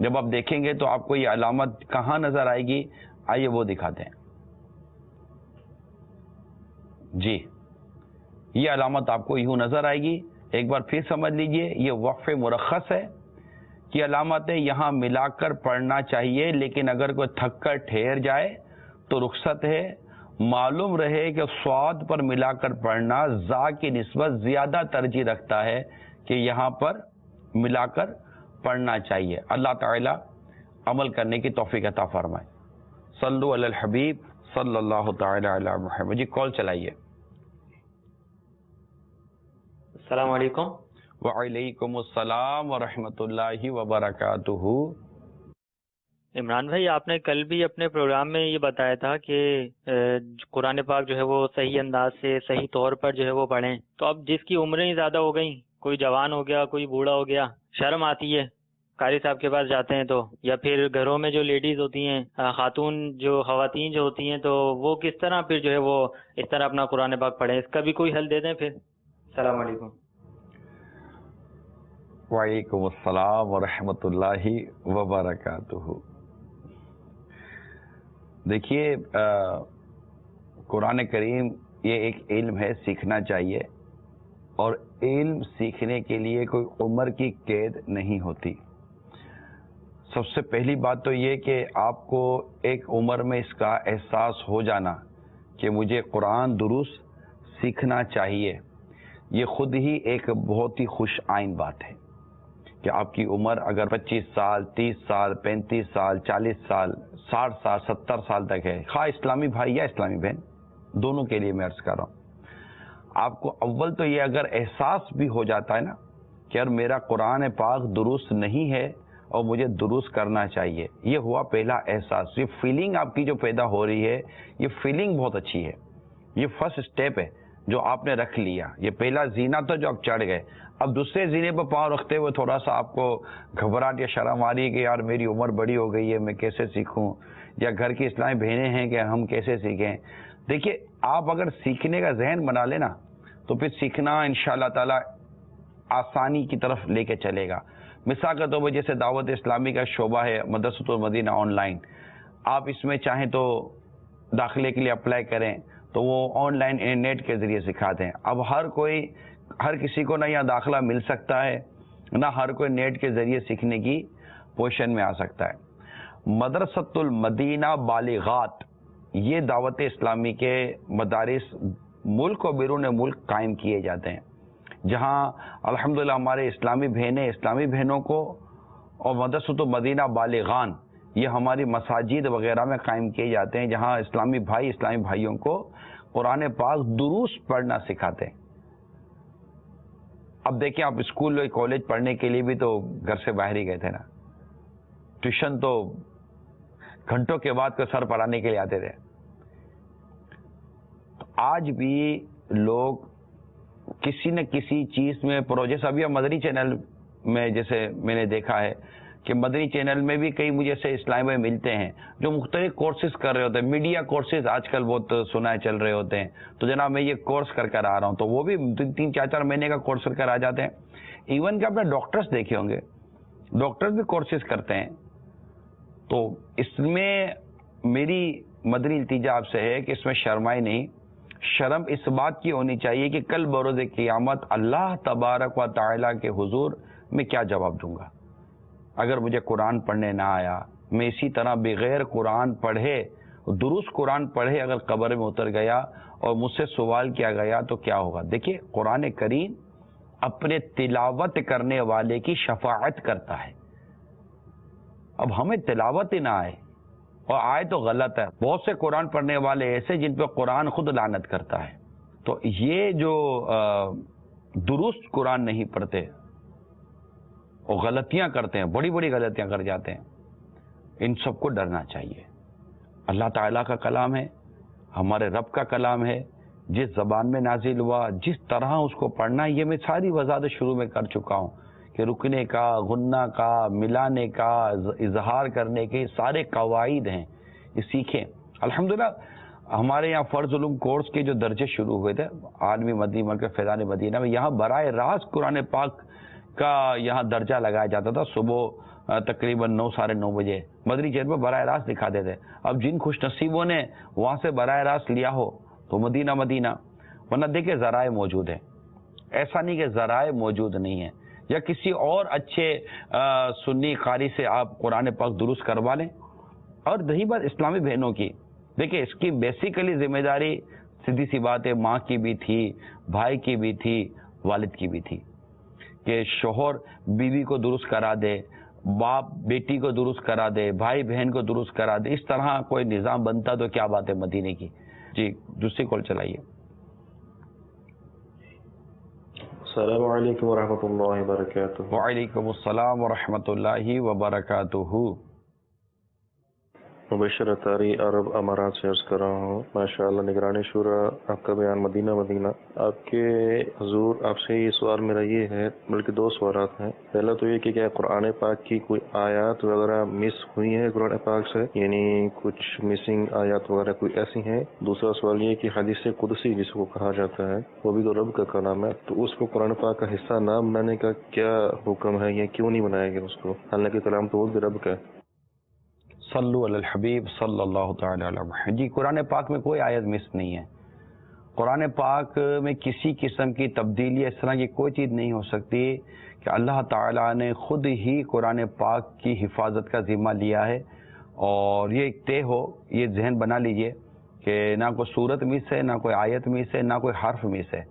جب آپ دیکھیں گے تو آپ کو یہ علامت کہاں نظر آئے گی؟ آئیے وہ دکھاتے ہیں. جی یہ علامت آپ کو یوں نظر آئے گی. ایک بار پھر سمجھ لیجئے، یہ وقف مرخص ہے کہ علامتیں یہاں ملا کر پڑھنا چاہیے، لیکن اگر کوئی تھک کر ٹھہر جائے تو رخصت ہے. معلوم رہے کہ صاد پر ملا کر پڑھنا زا کی نسبت زیادہ ترجیح رکھتا ہے کہ یہاں پر ملا کر پڑھنا چاہیے. اللہ تعالی عمل کرنے کی توفیق عطا فرمائے. صلو علی الحبیب صلی اللہ تعالی علی محمد. جی کال چلائیے. السلام علیکم. وعلیکم السلام ورحمۃ اللہ وبرکاتہ. عمران بھائی، آپ نے کل بھی اپنے پروگرام میں یہ بتایا تھا کہ قرآن پاک جو ہے وہ صحیح انداز سے صحیح طور پر جو ہے وہ پڑھیں. تو اب جس کی عمریں زیادہ ہو گئیں، کوئی جوان ہو گیا، کوئی بوڑھا ہو گیا، شرم آتی ہے قاری صاحب کے پاس جاتے ہیں تو، یا پھر گھروں میں جو لیڈیز ہوتی ہیں، خواتین جو ہوتی ہیں، تو وہ کس طرح پھر جو ہے وہ اس طرح اپنا قرآن پاک پڑھیں؟ اس کا بھی کوئی حل دے دیں پھر. السلام علیکم. وعلیکم السلام ورحمۃ اللہ وبرکاتہ. دیکھیے قرآن کریم یہ ایک علم ہے، سیکھنا چاہیے، اور علم سیکھنے کے لیے کوئی عمر کی قید نہیں ہوتی. سب سے پہلی بات تو یہ کہ آپ کو ایک عمر میں اس کا احساس ہو جانا کہ مجھے قرآن درست سیکھنا چاہیے، یہ خود ہی ایک بہت ہی خوش آئند بات ہے کہ آپ کی عمر اگر 25 سال، 30 سال، 35 سال، 40 سال، 60 سال، 70 سال تک ہے، خواہ اسلامی بھائی یا اسلامی بہن، دونوں کے لیے میں عرض کر رہا ہوں. آپ کو اول تو یہ اگر احساس بھی ہو جاتا ہے نا کہ یار میرا قرآن پاک درست نہیں ہے اور مجھے درست کرنا چاہیے، یہ ہوا پہلا احساس. یہ فیلنگ آپ کی جو پیدا ہو رہی ہے، یہ فیلنگ بہت اچھی ہے. یہ فرسٹ اسٹیپ ہے جو آپ نے رکھ لیا. یہ پہلا زینہ تو جو آپ چڑھ گئے. اب دوسرے زینے پر پاؤں رکھتے ہوئے تھوڑا سا آپ کو گھبراہٹ یا شرم آ رہی ہے کہ یار میری عمر بڑی ہو گئی ہے، میں کیسے سیکھوں، یا گھر کی اسلامی بہنیں ہیں کہ ہم کیسے سیکھیں. دیکھیے آپ اگر سیکھنے کا ذہن بنا لینا تو پھر سیکھنا انشاءاللہ تعالی آسانی کی طرف لے کے چلے گا. مثال کے طور پر جیسے دعوت اسلامی کا شعبہ ہے مدرسۃ المدینہ آن لائن، آپ اس میں چاہیں تو داخلے کے لیے اپلائی کریں تو وہ آن لائن نیٹ کے ذریعے سکھاتے ہیں. اب ہر کسی کو نہ یہاں داخلہ مل سکتا ہے، نہ ہر کوئی نیٹ کے ذریعے سیکھنے کی پوزیشن میں آ سکتا ہے. مدرسۃ المدینہ بالغات یہ دعوت اسلامی کے مدارس ملک و بیرون ملک قائم کیے جاتے ہیں، جہاں الحمدللہ ہمارے اسلامی بہنوں کو، اور مدرسۃ المدینہ بالغان یہ ہماری مساجد وغیرہ میں قائم کیے جاتے ہیں، جہاں اسلامی بھائیوں کو قرآن پاک درست پڑھنا سکھاتے ہیں. اب دیکھیں آپ اسکول کالج پڑھنے کے لیے بھی تو گھر سے باہر ہی گئے تھے نا، ٹیوشن تو گھنٹوں کے بعد کو سر پڑھانے کے لیے آتے تھے. تو آج بھی لوگ کسی نہ کسی چیز میں جیسے ابھی مدنی چینل میں جیسے میں نے دیکھا ہے کہ مدنی چینل میں بھی کئی مجھے سے اسلامی بھائی ملتے ہیں جو مختلف کورسز کر رہے ہوتے ہیں. میڈیا کورسز آج کل بہت سنا چل رہے ہوتے ہیں، تو جناب میں یہ کورس کر آ رہا ہوں، تو وہ بھی 3-4 مہینے کا کورس کر آ جاتے ہیں. ایون کہ آپ نے ڈاکٹرز دیکھے ہوں گے، ڈاکٹرز بھی کورسز کرتے ہیں. تو اس میں میری مدنی التجا آپ سے ہے کہ اس میں شرمائی نہیں. شرم اس بات کی ہونی چاہیے کہ کل بروز قیامت اللہ تبارک و تعالیٰ کے حضور میں کیا جواب دوں گا. اگر مجھے قرآن پڑھنے نہ آیا، میں اسی طرح بغیر قرآن پڑھے، درست قرآن پڑھے اگر قبر میں اتر گیا اور مجھ سے سوال کیا گیا تو کیا ہوگا. دیکھیے قرآن کریم اپنے تلاوت کرنے والے کی شفاعت کرتا ہے. اب ہمیں تلاوت ہی نہ آئے، اور آئے تو غلط ہے. بہت سے قرآن پڑھنے والے ایسے جن پہ قرآن خود لعنت کرتا ہے. تو یہ جو درست قرآن نہیں پڑھتے اور غلطیاں کرتے ہیں، بڑی بڑی غلطیاں کر جاتے ہیں، ان سب کو ڈرنا چاہیے. اللہ تعالیٰ کا کلام ہے، ہمارے رب کا کلام ہے، جس زبان میں نازل ہوا، جس طرح اس کو پڑھنا، یہ میں ساری وضاحت شروع میں کر چکا ہوں کہ رکنے کا، غنہ کا، ملانے کا، اظہار کرنے کے سارے قواعد ہیں، یہ سیکھیں. الحمدللہ ہمارے یہاں فرض علوم کورس کے جو درجے شروع ہوئے تھے عالمی مدنی مرکز فیضان مدینہ میں، یہاں براہ راست قرآن پاک کا یہاں درجہ لگایا جاتا تھا. صبح تقریباً 9 ساڑھے 9 بجے مدنی چینل پر براہ راست دکھاتے تھے. اب جن خوش نصیبوں نے وہاں سے براہ راست لیا ہو تو مدینہ ورنہ دیکھیں ذرائع موجود ہیں. ایسا نہیں کہ ذرائع موجود نہیں ہیں, یا کسی اور اچھے سنی قاری سے آپ قرآن پاک درست کروا لیں. اور رہی بات اسلامی بہنوں کی, دیکھیں اس کی بیسیکلی ذمہ داری سیدھی سی بات ہے, ماں کی بھی تھی, بھائی کی بھی تھی, والد کی بھی تھی, کہ شوہر بیوی کو درست کرا دے, باپ بیٹی کو درست کرا دے, بھائی بہن کو درست کرا دے. اس طرح کوئی نظام بنتا تو کیا بات ہے مدینے کی. جی دوسری کال چلائیے. السلام علیکم ورحمۃ اللہ وبرکاتہ. وعلیکم السلام ورحمۃ اللہ وبرکاتہ. مبشر اتاری عرب امارات سے عرض کر رہا ہوں. ماشاءاللہ نگرانی شورا آپ کا بیان مدینہ. آپ کے حضور آپ سے یہ سوال میرا یہ ہے, بلکہ 2 سوالات ہیں. پہلا تو یہ کہ کیا قرآن پاک کی کوئی آیات وغیرہ مس ہوئی ہیں قرآن پاک سے, یعنی کچھ مسنگ آیات وغیرہ کوئی ایسی ہیں. دوسرا سوال یہ کہ حدیث قدسی جس کو کہا جاتا ہے وہ بھی تو رب کا کلام ہے, تو اس کو قرآن پاک کا حصہ نہ بنانے کا کیا حکم ہے, یا کیوں نہیں بنایا گیا اس کو, حالانکہ کلام تو وہ بھی رب کا ہے. صلو علی الحبیب صلی اللہ تعالی علیہ وسلم. جی قرآن پاک میں کوئی آیت مس نہیں ہے. قرآن پاک میں کسی قسم کی تبدیلی اس طرح کی کوئی چیز نہیں ہو سکتی, کہ اللہ تعالیٰ نے خود ہی قرآن پاک کی حفاظت کا ذمہ لیا ہے. اور یہ ایک طے ہو, یہ ذہن بنا لیجئے کہ نہ کوئی صورت مس ہے, نہ کوئی آیت مس ہے, نہ کوئی حرف مس ہے.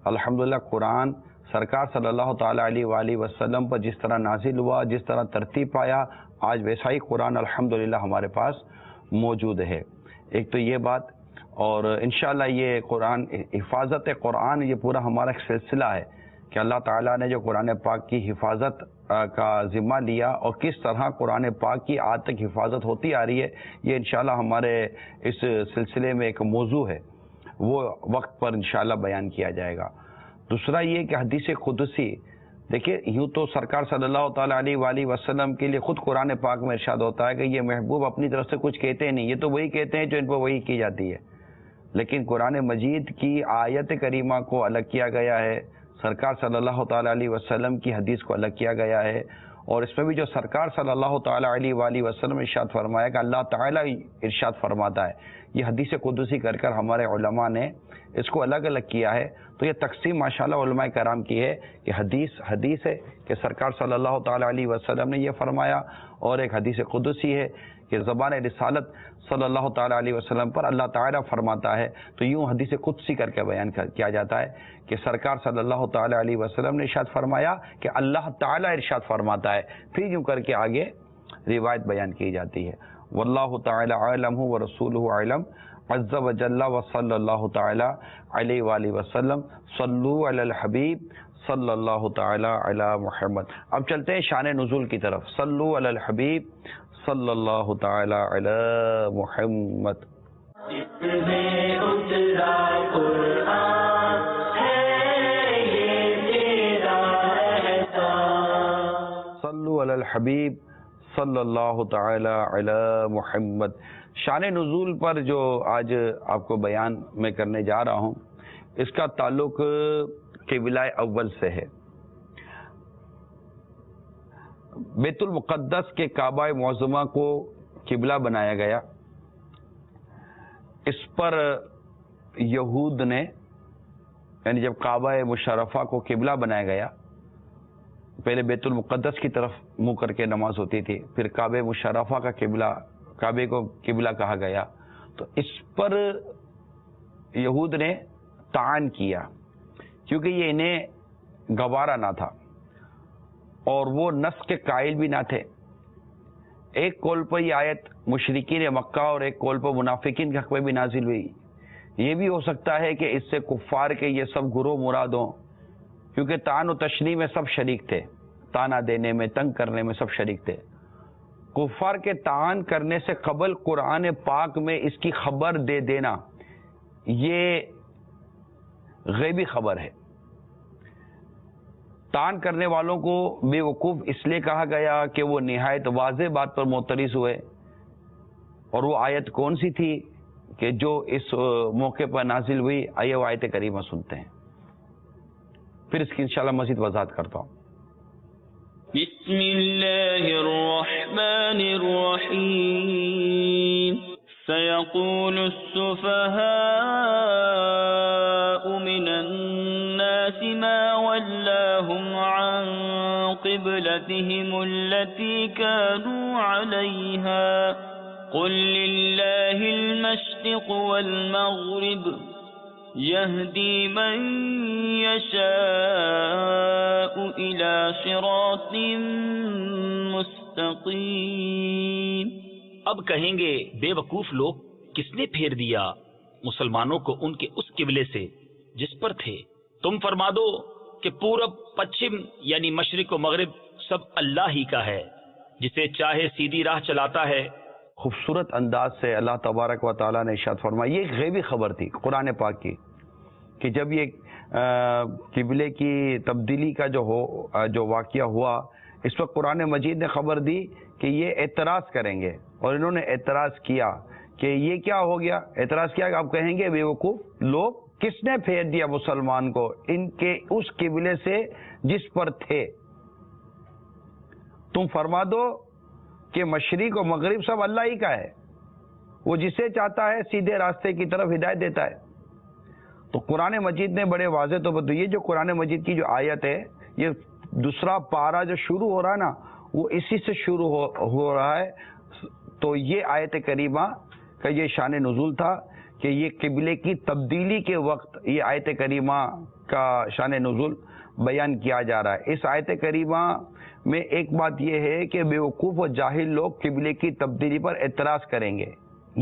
الحمدللہ قرآن سرکار صلی اللہ تعالیٰ علیہ وآلہ وسلم پر جس طرح نازل ہوا, جس طرح ترتیب پایا, آج ویسا ہی قرآن الحمدللہ ہمارے پاس موجود ہے. ایک تو یہ بات, اور انشاءاللہ یہ قرآن, حفاظت قرآن یہ پورا ہمارا ایک سلسلہ ہے کہ اللہ تعالیٰ نے جو قرآن پاک کی حفاظت کا ذمہ لیا اور کس طرح قرآن پاک کی آج تک حفاظت ہوتی آ رہی ہے, یہ انشاءاللہ ہمارے اس سلسلے میں ایک موضوع ہے, وہ وقت پر انشاءاللہ بیان کیا جائے گا. دوسرا یہ کہ حدیث قدسی, دیکھیے یوں تو سرکار صلی اللہ تعالیٰ علیہ وآلہ وسلم کے لیے خود قرآن پاک میں ارشاد ہوتا ہے کہ یہ محبوب اپنی طرف سے کچھ کہتے نہیں, یہ تو وہی کہتے ہیں جو ان پر وہی کی جاتی ہے. لیکن قرآن مجید کی آیت کریمہ کو الگ کیا گیا ہے, سرکار صلی اللہ تعالیٰ علیہ وسلم کی حدیث کو الگ کیا گیا ہے. اور اس میں بھی جو سرکار صلی اللہ تعالیٰ علیہ وآلہ وسلم ارشاد فرمایا کہ اللہ تعالیٰ ارشاد فرماتا ہے, یہ حدیث قدسی کر ہمارے علماء نے اس کو الگ الگ کیا ہے. تو یہ تقسیم ماشاءاللہ علماء کرام کی ہے کہ حدیث ہے کہ سرکار صلی اللہ تعالیٰ علیہ وسلم نے یہ فرمایا, اور ایک حدیث قدسی ہے کہ زبان رسالت صلی اللہ تعالیٰ علیہ وسلم پر اللہ تعالیٰ فرماتا ہے. تو یوں حدیث قدسی کر کے بیان کیا جاتا ہے کہ سرکار صلی اللہ تعالیٰ علیہ وسلم نے ارشاد فرمایا کہ اللہ تعالیٰ ارشاد فرماتا ہے, پھر یوں کر کے آگے روایت بیان کی جاتی ہے. واللہ تعالیٰ عالم ورسولہ عالم عز و جل و صلی اللہ تعالیٰ علیہ وآلہ وسلم. صلو علی الحبیب صلی اللہ تعالیٰ علی محمد. اب چلتے ہیں شان نزول کی طرف. صلو علی الحبیب صلی اللہ تعالیٰ علی محمد. جس میں اترا قرآن ہے یہ تیرا احسان. صلو علی الحبیب صلی اللہ تعالیٰ علی محمد. شان نزول پر جو آج آپ کو بیان میں کرنے جا رہا ہوں, اس کا تعلق قبلہ اول سے ہے. بیت المقدس کے کعبہ معظمہ کو قبلہ بنایا گیا. اس پر یہود نے, یعنی جب کعبہ مشرفہ کو قبلہ بنایا گیا, پہلے بیت المقدس کی طرف منہ کر کے نماز ہوتی تھی, پھر کعبہ مشرفہ کا کعبے کو قبلہ کہا گیا, تو اس پر یہود نے طعن کیا, کیونکہ یہ انہیں گوارا نہ تھا اور وہ نسخ کے قائل بھی نہ تھے. ایک قول پر یہ آیت مشرکین مکہ اور ایک قول پر منافقین کے حق میں بھی نازل ہوئی. یہ بھی ہو سکتا ہے کہ اس سے کفار کے یہ سب گروہ مراد ہوں, کیونکہ طعن و تشنیع میں سب شریک تھے, تانا دینے میں, تنگ کرنے میں سب شریک تھے. کفار کے طعن کرنے سے قبل قرآن پاک میں اس کی خبر دے دینا یہ غیبی خبر ہے. طعن کرنے والوں کو بے وقوف اس لیے کہا گیا کہ وہ نہایت واضح بات پر معترض ہوئے. اور وہ آیت کون سی تھی کہ جو اس موقع پر نازل ہوئی؟ آئیے وہ آیت کریمہ سنتے ہیں, پھر اس کی انشاءاللہ مزید وضاحت کرتا ہوں. بسم الله الرحمن الرحيم سيقول السفهاء من الناس ما ولاهم عن قبلتهم التي كانوا عليها قل لله المشرق والمغرب يهدي من يشاء إلى صراط مستقيم۔ اب کہیں گے بے وقوف لوگ، کس نے پھیر دیا مسلمانوں کو ان کے اس قبلے سے جس پر تھے؟ تم فرما دو کہ پورب پچھم یعنی مشرق و مغرب سب اللہ ہی کا ہے، جسے چاہے سیدھی راہ چلاتا ہے۔ خوبصورت انداز سے اللہ تبارک و تعالیٰ نے ارشاد فرمایا، یہ ایک غیبی خبر تھی قرآن پاک کی، کہ جب یہ قبلے کی تبدیلی کا جو واقعہ ہوا، اس وقت قرآن مجید نے خبر دی کہ یہ اعتراض کریں گے، اور انہوں نے اعتراض کیا کہ یہ کیا ہو گیا۔ اعتراض کیا کہ آپ کہیں گے بے وقوف لوگ، کس نے پھیر دیا مسلمان کو ان کے اس قبلے سے جس پر تھے؟ تم فرما دو کہ مشرق و مغرب سب اللہ ہی کا ہے، وہ جسے چاہتا ہے سیدھے راستے کی طرف ہدایت دیتا ہے۔ تو قرآن مجید نے بڑے واضح طور پر، یہ جو قرآن مجید کی جو آیت ہے، یہ دوسرا پارہ جو شروع ہو رہا ہے نا، وہ اسی سے شروع ہو رہا ہے۔ تو یہ آیت کریمہ کا یہ شان نزول تھا کہ یہ قبلے کی تبدیلی کے وقت یہ آیت کریمہ کا شان نزول بیان کیا جا رہا ہے۔ اس آیت کریمہ میں ایک بات یہ ہے کہ بیوقوف و جاہل لوگ قبلے کی تبدیلی پر اعتراض کریں گے،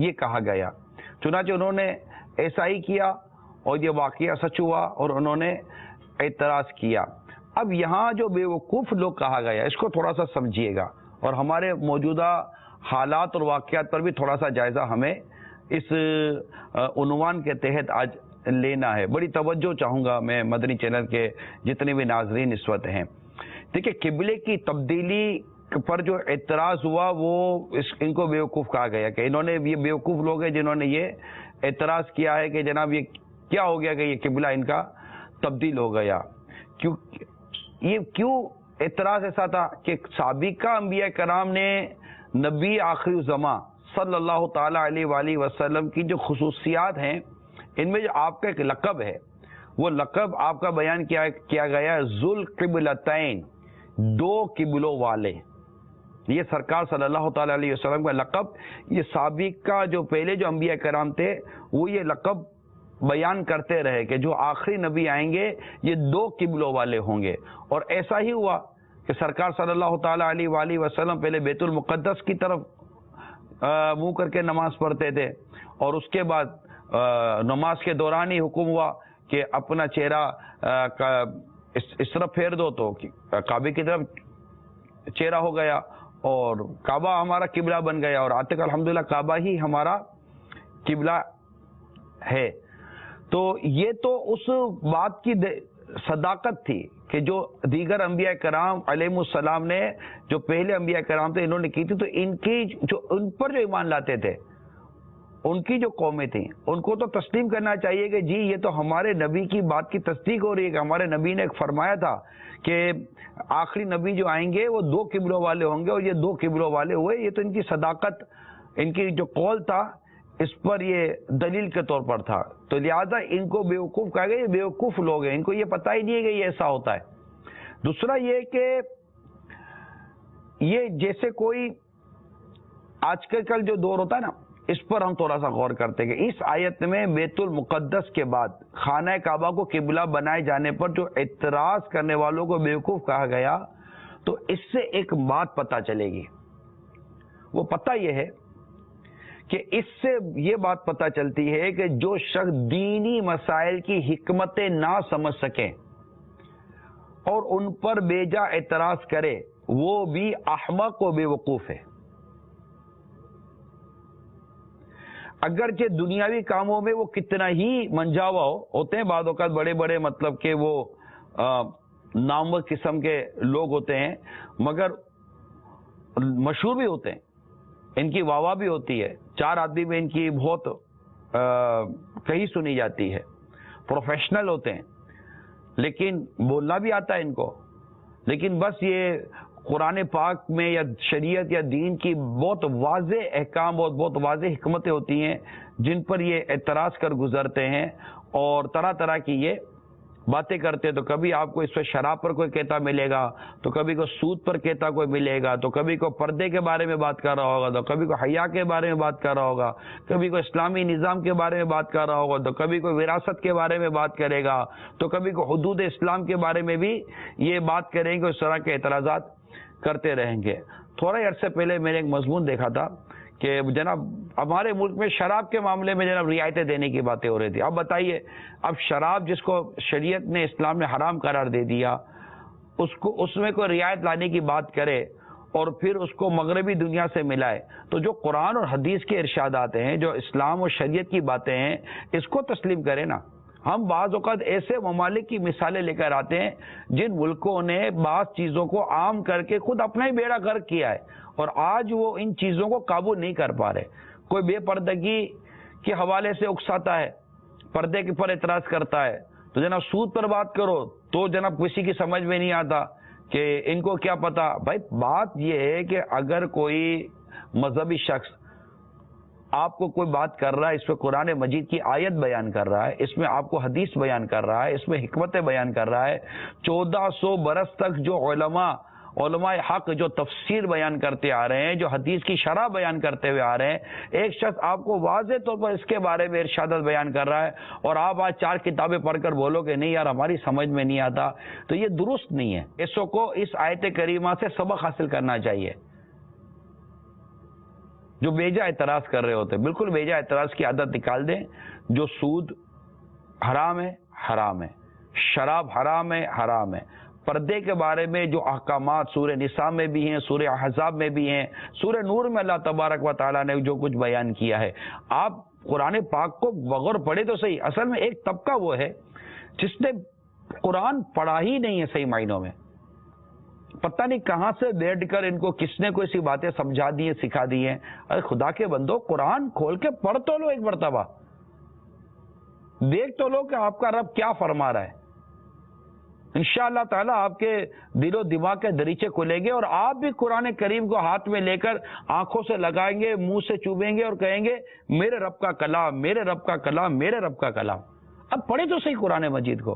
یہ کہا گیا۔ چنانچہ انہوں نے ایسا ہی کیا اور یہ واقعہ سچ ہوا اور انہوں نے اعتراض کیا۔ اب یہاں جو بیوقوف لوگ کہا گیا، اس کو تھوڑا سا سمجھیے گا اور ہمارے موجودہ حالات اور واقعات پر بھی تھوڑا سا جائزہ ہمیں اس عنوان کے تحت آج لینا ہے۔ بڑی توجہ چاہوں گا میں مدنی چینل کے جتنے بھی ناظرین اس وقت ہیں۔ دیکھیں، قبلے کی تبدیلی پر جو اعتراض ہوا وہ ان کو بیوقوف کہا گیا، کہ انہوں نے، یہ بیوقوف لوگ ہیں جنہوں نے یہ اعتراض کیا ہے کہ جناب یہ کیا ہو گیا کہ یہ قبلہ ان کا تبدیل ہو گیا۔ کیوں اعتراض ایسا تھا کہ سابقہ انبیاء کرام نے نبی آخری الزماں صلی اللہ تعالی علیہ وآلہ وسلم کی جو خصوصیات ہیں، ان میں جو آپ کا ایک لقب ہے، وہ لقب آپ کا بیان کیا گیا ہے ذوالقبلتین، دو قبلوں والے۔ یہ سرکار صلی اللہ تعالی علیہ وسلم کا لقب، یہ سابقہ جو پہلے جو انبیاء کرام تھے وہ یہ لقب بیان کرتے رہے کہ جو آخری نبی آئیں گے یہ دو قبلوں والے ہوں گے۔ اور ایسا ہی ہوا کہ سرکار صلی اللہ تعالی علیہ وآلہ وسلم پہلے بیت المقدس کی طرف منہ کر کے نماز پڑھتے تھے، اور اس کے بعد نماز کے دوران ہی حکم ہوا کہ اپنا چہرہ اس طرف پھیر دو، تو کعبے کی طرف چہرہ ہو گیا اور کعبہ ہمارا قبلہ بن گیا، اور آج تک الحمدللہ کعبہ ہی ہمارا قبلہ ہے۔ تو یہ تو اس بات کی صداقت تھی کہ جو دیگر انبیاء کرام علیہ السلام نے، جو پہلے انبیاء کرام تھے، انہوں نے کی تھی، تو ان پر جو ایمان لاتے تھے، ان کی جو قومیں تھیں، ان کو تو تسلیم کرنا چاہیے کہ جی یہ تو ہمارے نبی کی بات کی تصدیق ہو رہی ہے کہ ہمارے نبی نے ایک فرمایا تھا کہ آخری نبی جو آئیں گے وہ دو قبلوں والے ہوں گے، اور یہ دو قبلوں والے ہوئے۔ یہ تو ان کی صداقت، ان کی جو قول تھا، اس پر یہ دلیل کے طور پر تھا۔ تو لہذا ان کو بیوقوف کہا گیا، یہ بیوقوف لوگ ہیں، ان کو یہ پتہ ہی نہیں ہے کہ یہ ایسا ہوتا ہے۔ دوسرا یہ کہ یہ جیسے کوئی آج کل جو دور ہوتا ہے نا، اس پر ہم تھوڑا سا غور کرتے ہیں کہ اس آیت میں بیت المقدس کے بعد خانہ کعبہ کو قبلہ بنائے جانے پر جو اعتراض کرنے والوں کو بیوقوف کہا گیا، تو اس سے ایک بات پتہ چلے گی۔ وہ پتہ یہ ہے کہ اس سے یہ بات پتہ چلتی ہے کہ جو شخص دینی مسائل کی حکمتیں نہ سمجھ سکیں اور ان پر بیجا اعتراض کرے، وہ بھی احمق و بے وقوف ہے۔ اگرچہ دنیاوی کاموں میں وہ کتنا ہی منجاوا ہوتے ہیں، بعض اوقات بڑے بڑے مطلب کہ وہ نامور قسم کے لوگ ہوتے ہیں، مگر مشہور بھی ہوتے ہیں، ان کی واہ واہ بھی ہوتی ہے، چار آدمی میں ان کی بہت کہیں سنی جاتی ہے، پروفیشنل ہوتے ہیں، لیکن بولنا بھی آتا ہے ان کو، لیکن بس یہ قرآن پاک میں یا شریعت یا دین کی بہت واضح احکام اور بہت واضح حکمتیں ہوتی ہیں جن پر یہ اعتراض کر گزرتے ہیں اور طرح طرح کی یہ باتیں کرتے ہیں. تو کبھی آپ کو اس پہ شراب پر کوئی کہتا ملے گا, تو کبھی کو سود پر کہتا کوئی ملے گا, تو کبھی کو پردے کے بارے میں بات کر رہا ہوگا, تو کبھی کو حیا کے بارے میں بات کر رہا ہوگا, کبھی کو اسلامی نظام کے بارے میں بات کر رہا ہوگا, تو کبھی کوئی وراثت کے بارے میں بات کرے گا, تو کبھی کو حدود اسلام کے بارے میں بھی یہ بات کریں گے. اس طرح کے اعتراضات کرتے رہیں گے. تھوڑا ہی عرصے پہلے میں نے ایک مضمون دیکھا تھا کہ جناب ہمارے ملک میں شراب کے معاملے میں جناب رعایتیں دینے کی باتیں ہو رہی تھی. اب بتائیے, اب شراب جس کو شریعت نے اسلام نے حرام قرار دے دیا, اس میں کوئی رعایت لانے کی بات کرے اور پھر اس کو مغربی دنیا سے ملائے, تو جو قرآن اور حدیث کے ارشادات ہیں, جو اسلام اور شریعت کی باتیں ہیں, اس کو تسلیم کرے نا. ہم بعض اوقات ایسے ممالک کی مثالیں لے کر آتے ہیں جن ملکوں نے بعض چیزوں کو عام کر کے خود اپنا ہی بیڑا غرق کیا ہے اور آج وہ ان چیزوں کو قابو نہیں کر پا رہے. کوئی بے پردگی کے حوالے سے اکساتا ہے, پردے کے پر اعتراض کرتا ہے, تو جناب سود پر بات کرو تو جناب کسی کی سمجھ میں نہیں آتا کہ ان کو کیا پتا. بھائی بات یہ ہے کہ اگر کوئی مذہبی شخص آپ کو کوئی بات کر رہا ہے, اس میں قرآن مجید کی آیت بیان کر رہا ہے, اس میں آپ کو حدیث بیان کر رہا ہے, اس میں حکمتیں بیان کر رہا ہے, 1400 برس تک جو علماء حق جو تفسیر بیان کرتے آ رہے ہیں, جو حدیث کی شرح بیان کرتے ہوئے آ رہے ہیں, ایک شخص آپ کو واضح طور پر اس کے بارے میں ارشادات بیان کر رہا ہے اور آپ آج 4 کتابیں پڑھ کر بولو کہ نہیں یار ہماری سمجھ میں نہیں آتا, تو یہ درست نہیں ہے. ایسوں کو اس آیت کریمہ سے سبق حاصل کرنا چاہیے. جو بیجا اعتراض کر رہے ہوتے بالکل بیجا اعتراض کی عادت نکال دیں. جو سود حرام ہے حرام ہے, شراب حرام ہے حرام ہے, پردے کے بارے میں جو احکامات سورہ نساء میں بھی ہیں, سورہ احزاب میں بھی ہیں, سورہ نور میں اللہ تبارک و تعالیٰ نے جو کچھ بیان کیا ہے, آپ قرآن پاک کو بغور پڑھے تو صحیح. اصل میں ایک طبقہ وہ ہے جس نے قرآن پڑھا ہی نہیں ہے صحیح معنوں میں, پتہ نہیں کہاں سے بیٹھ کر ان کو کس نے کوئی سی باتیں سمجھا دی ہیں, سکھا دی ہیں. ارے خدا کے بندو, قرآن کھول کے پڑھ تو لو ایک مرتبہ, دیکھ تو لو کہ آپ کا رب کیا فرما رہا ہے. انشاءاللہ تعالیٰ آپ کے دل و دماغ کے دریچے کھلیں گے اور آپ بھی قرآن کریم کو ہاتھ میں لے کر آنکھوں سے لگائیں گے, منہ سے چوبیں گے اور کہیں گے میرے رب کا کلام, میرے رب کا کلام, میرے رب کا کلام. اب پڑھے تو صحیح قرآن مجید کو.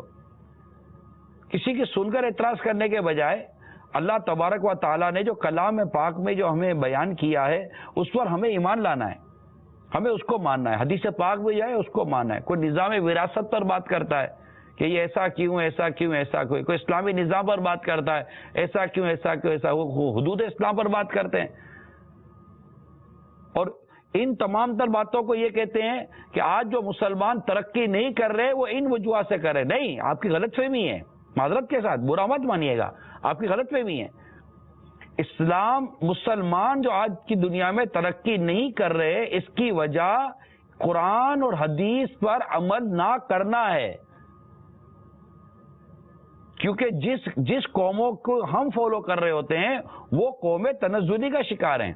کسی کی سن کر اعتراض کرنے کے بجائے اللہ تبارک و تعالیٰ نے جو کلام پاک میں جو ہمیں بیان کیا ہے اس پر ہمیں ایمان لانا ہے, ہمیں اس کو ماننا ہے. حدیث پاک بھی جائے اس کو ماننا ہے. کوئی نظام وراثت پر بات کرتا ہے کہ یہ ایسا کیوں ایسا کیوں ایسا, کوئی اسلامی نظام پر بات کرتا ہے ایسا کیوں ایسا کیوں ایسا, وہ حدود اسلام پر بات کرتے ہیں اور ان تمام تر باتوں کو یہ کہتے ہیں کہ آج جو مسلمان ترقی نہیں کر رہے وہ ان وجوہات سے کر رہے. نہیں, آپ کی غلط فہمی ہے, معذرت کے ساتھ برا مت مانیے گا, آپ کی غلط فہمی ہے. اسلام مسلمان جو آج کی دنیا میں ترقی نہیں کر رہے, اس کی وجہ قرآن اور حدیث پر عمل نہ کرنا ہے. کیونکہ جس قوموں کو ہم فالو کر رہے ہوتے ہیں وہ قومیں تنزلی کا شکار ہیں.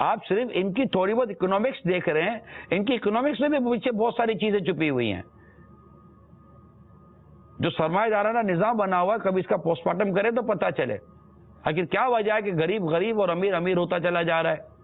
آپ صرف ان کی تھوڑی بہت اکنامکس دیکھ رہے ہیں, ان کی اکنامکس میں بھی پیچھے بہت ساری چیزیں چھپی ہوئی ہیں. جو سرمایہ دارانہ نظام بنا ہوا ہے, کبھی اس کا پوسٹ مارٹم کرے تو پتہ چلے آخر کیا وجہ ہے کہ غریب غریب اور امیر امیر ہوتا چلا جا رہا ہے.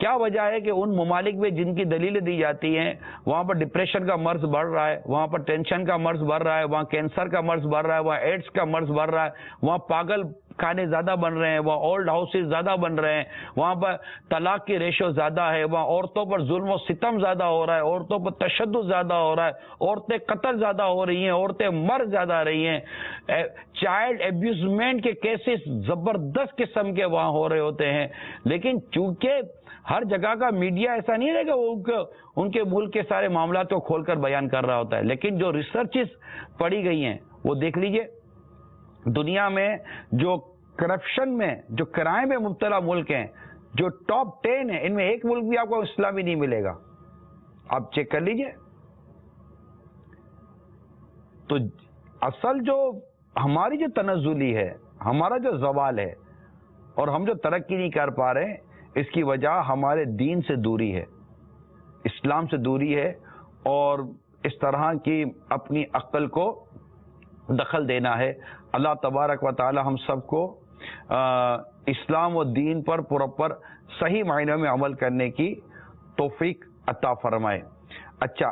کیا وجہ ہے کہ ان ممالک میں جن کی دلیلیں دی جاتی ہیں وہاں پر ڈپریشن کا مرض بڑھ رہا ہے, وہاں پر ٹینشن کا مرض بڑھ رہا ہے, وہاں کینسر کا مرض بڑھ رہا ہے, وہاں ایڈس کا مرض بڑھ رہا ہے, وہاں پاگل خانے زیادہ بن رہے ہیں, وہاں اولڈ ہاؤسز زیادہ بن رہے ہیں, وہاں پر طلاق کی ریشو زیادہ ہے, وہاں عورتوں پر ظلم و ستم زیادہ ہو رہا ہے, عورتوں پر تشدد زیادہ ہو رہا ہے, عورتیں قتل زیادہ ہو رہی ہیں, عورتیں مر زیادہ رہی ہیں, چائلڈ ایبیوزمنٹ کے کیسز زبردست قسم کے وہاں ہو رہے ہوتے ہیں. لیکن چونکہ ہر جگہ کا میڈیا ایسا نہیں ہے کہ ان کے ملک کے سارے معاملات کو کھول کر بیان کر رہا ہوتا ہے, لیکن جو ریسرچز پڑھی گئی ہیں وہ دیکھ لیجئے. دنیا میں جو کرپشن میں جو کرائم میں مبتلا ملک ہیں, جو ٹاپ 10 ہیں, ان میں ایک ملک بھی آپ کو اسلامی نہیں ملے گا. آپ چیک کر لیجئے. تو اصل جو ہماری جو تنزلی ہے, ہمارا جو زوال ہے اور ہم جو ترقی نہیں کر پا رہے, اس کی وجہ ہمارے دین سے دوری ہے, اسلام سے دوری ہے, اور اس طرح کی اپنی عقل کو دخل دینا ہے۔ اللہ تبارک و تعالی ہم سب کو اسلام و دین پر پراپر صحیح معنی میں عمل کرنے کی توفیق عطا فرمائے۔ اچھا،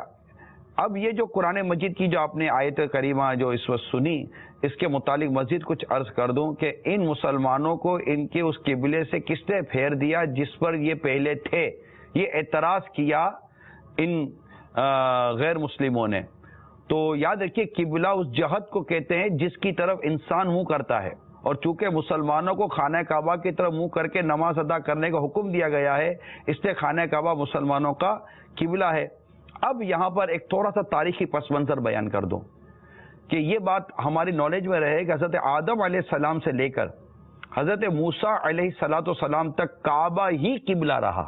اب یہ جو قرآن مجید کی جو آپ نے آیت کریمہ جو اس وقت سنی، اس کے متعلق مزید کچھ عرض کر دوں کہ ان مسلمانوں کو ان کے اس قبلے سے کس نے پھیر دیا جس پر یہ پہلے تھے؟ یہ اعتراض کیا ان غیر مسلموں نے۔ تو یاد رکھیے قبلہ اس جہت کو کہتے ہیں جس کی طرف انسان منہ کرتا ہے، اور چونکہ مسلمانوں کو خانہ کعبہ کی طرف منہ کر کے نماز ادا کرنے کا حکم دیا گیا ہے، اس لیے خانہ کعبہ مسلمانوں کا قبلہ ہے۔ اب یہاں پر ایک تھوڑا سا تاریخی پس منظر بیان کر دوں کہ یہ بات ہماری نالج میں رہے کہ حضرت آدم علیہ السلام سے لے کر حضرت موسیٰ علیہ السلام تک کعبہ ہی قبلہ رہا۔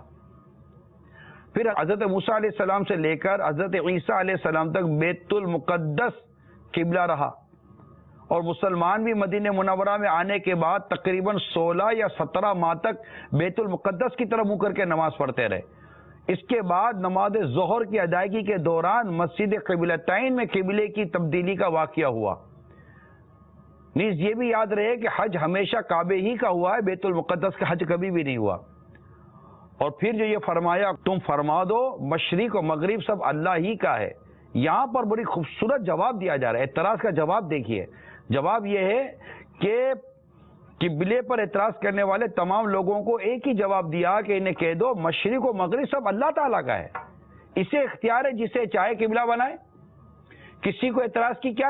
پھر حضرت موسیٰ علیہ السلام سے لے کر حضرت عیسیٰ علیہ السلام تک بیت المقدس قبلہ رہا، اور مسلمان بھی مدینہ منورہ میں آنے کے بعد تقریباً 16 یا 17 ماہ تک بیت المقدس کی طرف منہ کر کے نماز پڑھتے رہے۔ اس کے بعد نماز ظہر کی ادائیگی کے دوران مسجد قبلتین میں قبلے کی تبدیلی کا واقعہ ہوا۔ نیز یہ بھی یاد رہے کہ حج ہمیشہ کعبے ہی کا ہوا ہے، بیت المقدس کا حج کبھی بھی نہیں ہوا۔ اور پھر جو یہ فرمایا تم فرما دو مشرق و مغرب سب اللہ ہی کا ہے، یہاں پر بڑی خوبصورت جواب دیا جا رہا ہے۔ اعتراض کا جواب دیکھیے، جواب یہ ہے کہ قبلے پر اعتراض کرنے والے تمام لوگوں کو ایک ہی جواب دیا کہ انہیں کہہ دو مشرق و مغرب سب اللہ تعالیٰ کا ہے، اسے اختیار ہے جسے چاہے قبلہ بنائے۔ کسی کو اعتراض کی کیا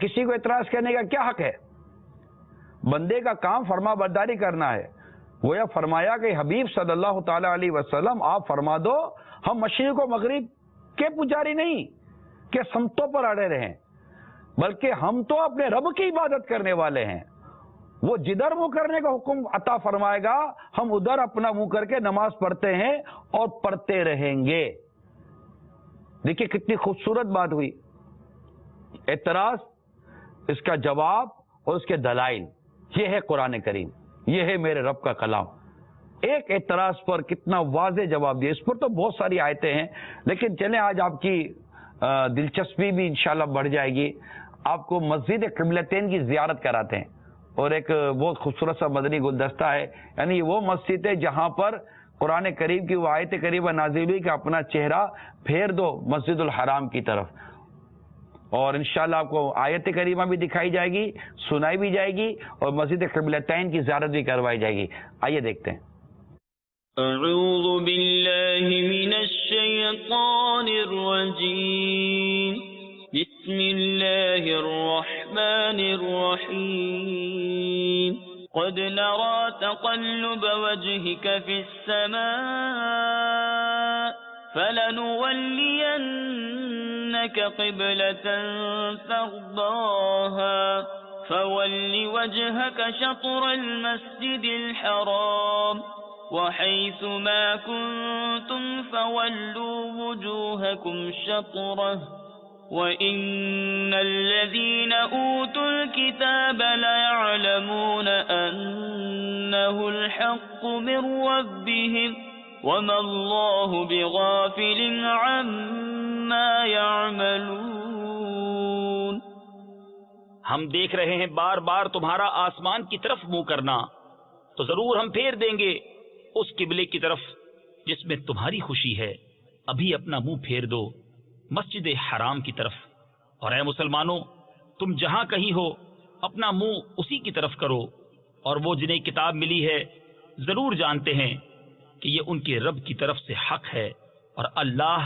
کسی کو اعتراض کرنے کا کیا حق ہے؟ بندے کا کام فرما برداری کرنا ہے۔ گویا فرمایا کہ حبیب صلی اللہ تعالی علیہ وسلم آپ فرما دو ہم مشرق و مغرب کے پجاری نہیں کہ سمتوں پر اڑے رہیں، بلکہ ہم تو اپنے رب کی عبادت کرنے والے ہیں، وہ جدھر منہ کرنے کا حکم عطا فرمائے گا ہم ادھر اپنا منہ کر کے نماز پڑھتے ہیں اور پڑھتے رہیں گے۔ دیکھیے کتنی خوبصورت بات ہوئی۔ اعتراض، اس کا جواب اور اس کے دلائل، یہ ہے قرآن کریم، یہ ہے میرے رب کا کلام۔ ایک اعتراض پر کتنا واضح جواب دیا۔ اس پر تو بہت ساری آیتیں ہیں، لیکن چلیں آج آپ کی دلچسپی بھی انشاءاللہ بڑھ جائے گی۔ آپ کو مسجد قبلتین کی زیارت کراتے ہیں، اور ایک بہت خوبصورت سا مدنی گلدستہ ہے، یعنی وہ مسجد ہے جہاں پر قرآن کریم کی وہ آیت کریمہ نازل ہوئی کہ اپنا چہرہ پھیر دو مسجد الحرام کی طرف، اور انشاءاللہ آپ کو آیت کریمہ بھی دکھائی جائے گی، سنائی بھی جائے گی، اور مسجد قبلتین کی زیارت بھی کروائی جائے گی۔ آئیے دیکھتے ہیں۔ اعوذ باللہ من الشیطان الرجیم، بسم اللہ الرحمن الرحیم، قد نرى تقلب وجهك في السماء فلنولينك قبلة ترضاها فول وجهك شطر المسجد الحرام وحيث ما كنتم فولوا وجوهكم شطره وَإِنَّ الَّذِينَ أُوتُوا الْكِتَابَ لَيَعْلَمُونَ أَنَّهُ الْحَقُّ مِنْ رَبِّهِمْ وَمَا اللَّهُ بِغَافِلٍ عَمَّا يَعْمَلُونَ۔ ہم دیکھ رہے ہیں بار بار تمہارا آسمان کی طرف منہ کرنا، تو ضرور ہم پھیر دیں گے اس قبلے کی طرف جس میں تمہاری خوشی ہے۔ ابھی اپنا منہ پھیر دو مسجد حرام کی طرف، اور اے مسلمانوں تم جہاں کہیں ہو اپنا منہ اسی کی طرف کرو، اور وہ جنہیں کتاب ملی ہے ضرور جانتے ہیں کہ یہ ان کے رب کی طرف سے حق ہے، اور اللہ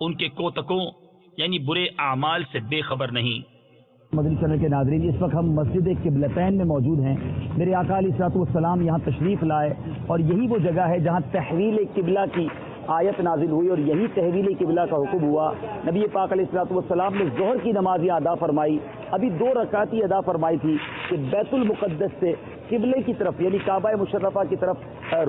ان کے کوتکوں یعنی برے اعمال سے بے خبر نہیں۔ مدنی چینل کے ناظرین، اس وقت ہم مسجد قبلتین میں موجود ہیں۔ میرے آقا علیہ الصلوۃ والسلام یہاں تشریف لائے، اور یہی وہ جگہ ہے جہاں تحویل قبلہ کی آیت نازل ہوئی، اور یہی تحویل قبلہ کا حکم ہوا۔ نبی پاک علیہ الصلوۃ والسلام نے ظہر کی نماز یہاں ادا فرمائی، ابھی 2 رکعت ہی ادا فرمائی تھی کہ بیت المقدس سے قبلے کی طرف یعنی کعبہ مشرفہ کی طرف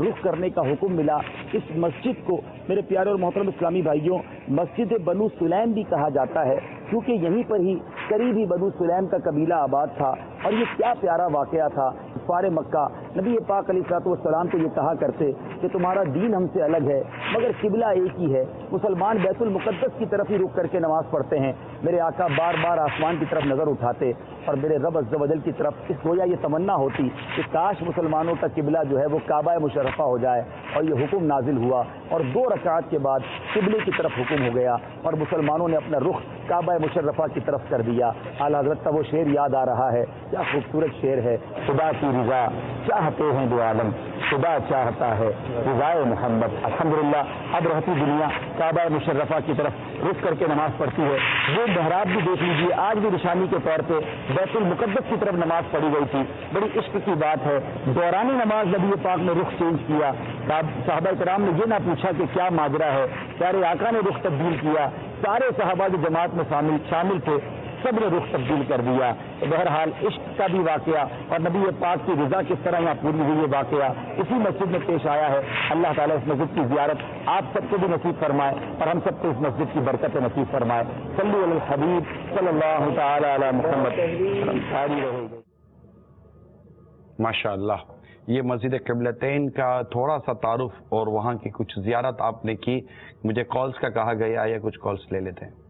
رخ کرنے کا حکم ملا۔ اس مسجد کو میرے پیارے اور محترم اسلامی بھائیوں مسجد بنو سلیم بھی کہا جاتا ہے، کیونکہ یہیں پر ہی قریب ہی بنو سلیم کا قبیلہ آباد تھا، اور یہ کیا پیارا واقعہ تھا۔ کفار مکہ نبی پاک علیہ السلام کو یہ کہا کرتے کہ تمہارا دین ہم سے الگ ہے مگر قبلہ ایک ہی ہے، مسلمان بیت المقدس کی طرف ہی رخ کر کے نماز پڑھتے ہیں۔ میرے آقا بار بار آسمان کی طرف نظر اٹھاتے اور میرے رب عز و جل کی طرف اس گویا یہ تمنا ہوتی کہ کاش مسلمانوں کا قبلہ جو ہے وہ کعبہ مشرفہ ہو جائے، اور یہ حکم نازل ہوا اور 2 رکعات کے بعد قبلے کی طرف حکم ہو گیا اور مسلمانوں نے اپنا رخ کعبہ مشرفہ کی طرف کر دیا۔ اعلیٰ حضرت کا وہ شعر یاد آ رہا ہے، کیا خوبصورت شعر ہے، خدا کی رضا چاہتے ہیں دو عالم، خدا چاہتا ہے رضائے محمد۔ الحمدللہ اب رہتی دنیا کعبہ مشرفہ کی طرف رخ کر کے نماز پڑھتی ہے۔ وہ محراب بھی دیکھ لیجیے، آج بھی نشانی کے طور پہ بیت المقدس کی طرف نماز پڑھی گئی تھی۔ بڑی عشق کی بات ہے، دورانی نماز نبی پاک نے رخ چینج کیا۔ صحابہ کرام نے یہ نہ پوچھا کہ کیا ماجرا ہے، پیارے آقا نے رخ تبدیل کیا، سارے صحابہ جو جماعت میں شامل تھے سب نے رخ تبدیل کر دیا۔ بہرحال عشق کا بھی واقعہ اور نبی پاک کی رضا کس طرح یہاں پوری ہوئی، یہ واقعہ اسی مسجد میں پیش آیا ہے۔ اللہ تعالیٰ اس مسجد کی زیارت آپ سب کو بھی نصیب فرمائے اور ہم سب کو اس مسجد کی برکت نصیب فرمائے۔ صلی علی الحبیب صلی اللہ تعالی علی محمد۔ ماشاء اللہ، یہ مسجد قبلتین کا تھوڑا سا تعارف اور وہاں کی کچھ زیارت آپ نے کی۔ مجھے کالز کا کہا گیا، یا کچھ کالز لے لیتے ہیں۔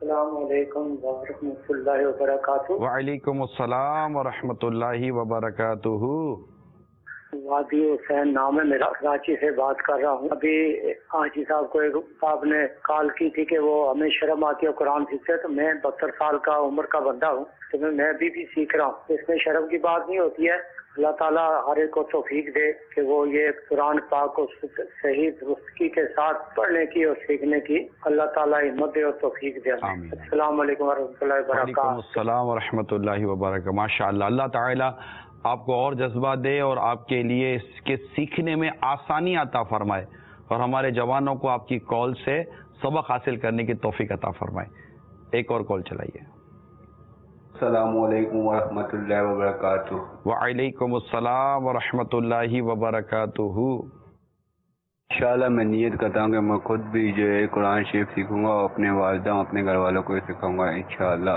السلام علیکم ورحمۃ اللہ وبرکاتہ۔ وعلیکم السلام ورحمۃ اللہ وبرکاتہ۔ وادی حسین نام ہے میرا، کراچی سے بات کر رہا ہوں۔ ابھی حاجی صاحب کو ایک صاحب نے کال کی تھی کہ وہ ہمیں شرم آتی ہے قرآن سیکھتے، تو میں 72 سال کا عمر کا بندہ ہوں، تو میں بھی سیکھ رہا ہوں۔ اس میں شرم کی بات نہیں ہوتی ہے۔ اللہ تعالیٰ ہر ایک کو توفیق دے کہ وہ یہ قرآن پاک کو صحیح درستگی کے ساتھ پڑھنے کی اور سیکھنے کی اللہ تعالیٰ ہمت دے اور توفیق دے۔ السلام علیکم ورحمۃ اللہ وبرکاتہ۔ وعلیکم السلام ورحمۃ اللہ وبرکاتہ۔ ماشاء اللہ، اللہ تعالیٰ آپ کو اور جذبہ دے اور آپ کے لیے اس کے سیکھنے میں آسانی عطا فرمائے، اور ہمارے جوانوں کو آپ کی کال سے سبق حاصل کرنے کی توفیق عطا فرمائے۔ ایک اور کال چلائیے۔ السلام علیکم ورحمۃ اللہ وبرکاتہ۔ وعلیکم السلام ورحمۃ اللہ وبرکاتہ۔ انشاءاللہ میں نیت کرتا ہوں کہ میں خود بھی جو ہے قرآن شریف سیکھوں گا اور اپنے والدہ اپنے گھر والوں کو بھی سکھاؤں گا انشاءاللہ۔